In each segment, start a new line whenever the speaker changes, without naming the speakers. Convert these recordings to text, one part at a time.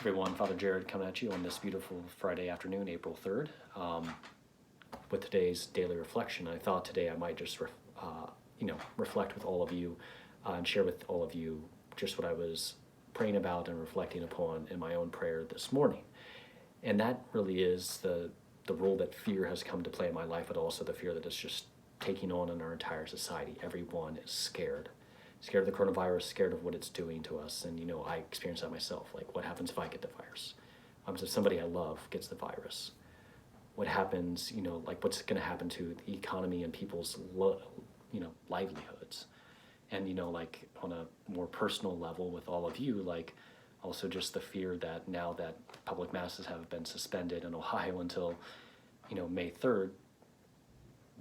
Everyone, Father Jared coming at you on this beautiful Friday afternoon, April 3rd, with today's daily reflection. I thought today I might just reflect with all of you and share with all of you just what I was praying about and reflecting upon in my own prayer this morning. And that really is the role that fear has come to play in my life, but also the fear that it's just taking on in our entire society. Everyone is scared of the coronavirus, scared of what it's doing to us. And, I experience that myself. Like, what happens if I get the virus? So if somebody I love gets the virus, what happens, what's going to happen to the economy and people's, livelihoods? And, on a more personal level with all of you, also just the fear that now that public masses have been suspended in Ohio until, May 3rd,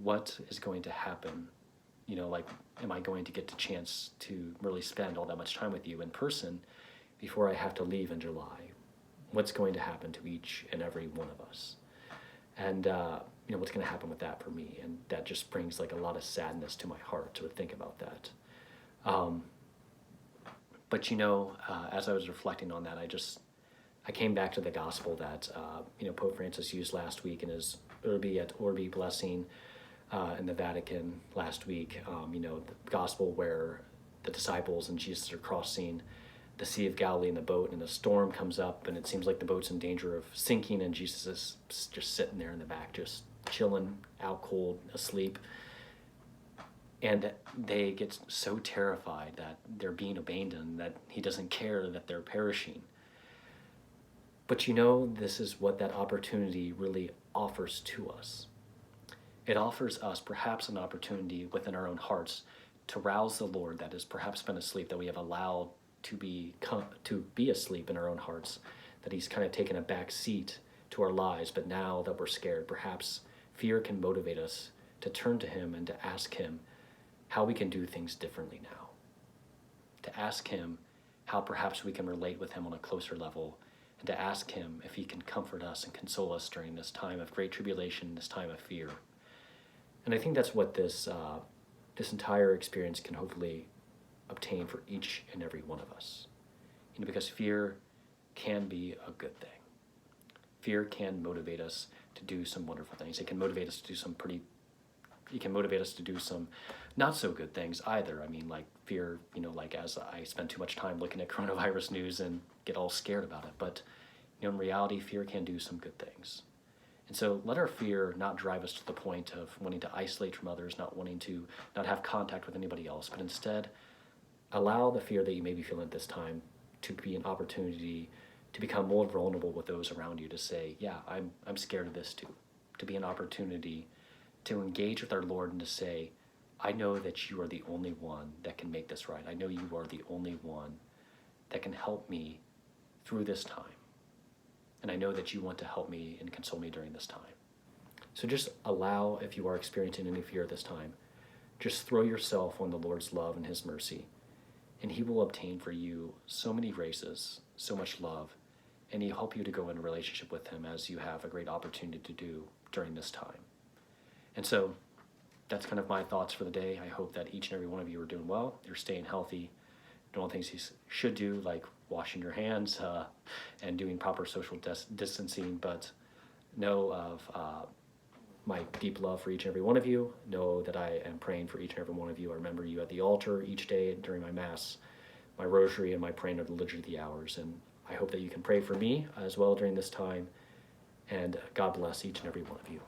what is going to happen? Am I going to get the chance to really spend all that much time with you in person before I have to leave in July? What's going to happen to each and every one of us? And, what's going to happen with that for me? And that just brings a lot of sadness to my heart to think about that. But, as I was reflecting on that, I came back to the gospel that, Pope Francis used last week in his Urbi et Orbi blessing in the Vatican last week, the gospel where the disciples and Jesus are crossing the Sea of Galilee in the boat, and a storm comes up, and it seems like the boat's in danger of sinking, and Jesus is just sitting there in the back, just chilling, out cold, asleep. And they get so terrified that they're being abandoned, that he doesn't care that they're perishing. But this is what that opportunity really offers to us. It offers us perhaps an opportunity within our own hearts to rouse the Lord that has perhaps been asleep, that we have allowed to be asleep in our own hearts, that he's kind of taken a back seat to our lives. But now that we're scared, perhaps fear can motivate us to turn to him and to ask him how we can do things differently now. To ask him how perhaps we can relate with him on a closer level, and to ask him if he can comfort us and console us during this time of great tribulation, this time of fear. And I think that's what this entire experience can hopefully obtain for each and every one of us. Because fear can be a good thing. Fear can motivate us to do some wonderful things. It can motivate us to do some not so good things either. Fear, as I spend too much time looking at coronavirus news and get all scared about it. But, in reality, fear can do some good things. And so let our fear not drive us to the point of wanting to isolate from others, not wanting to not have contact with anybody else, but instead allow the fear that you may be feeling at this time to be an opportunity to become more vulnerable with those around you, to say, yeah, I'm scared of this too. To be an opportunity to engage with our Lord and to say, I know that you are the only one that can make this right. I know you are the only one that can help me through this time. And I know that you want to help me and console me during this time. So just allow, if you are experiencing any fear at this time, just throw yourself on the Lord's love and his mercy, and he will obtain for you so many graces, so much love, and he'll help you to go in a relationship with him as you have a great opportunity to do during this time. And so that's kind of my thoughts for the day. I hope that each and every one of you are doing well. You're staying healthy, doing all the things you should do, like washing your hands and doing proper social distancing. But know of my deep love for each and every one of you. Know that I am praying for each and every one of you. I remember you at the altar each day during my Mass, my rosary, and my praying of the Liturgy of the Hours. And I hope that you can pray for me as well during this time. And God bless each and every one of you.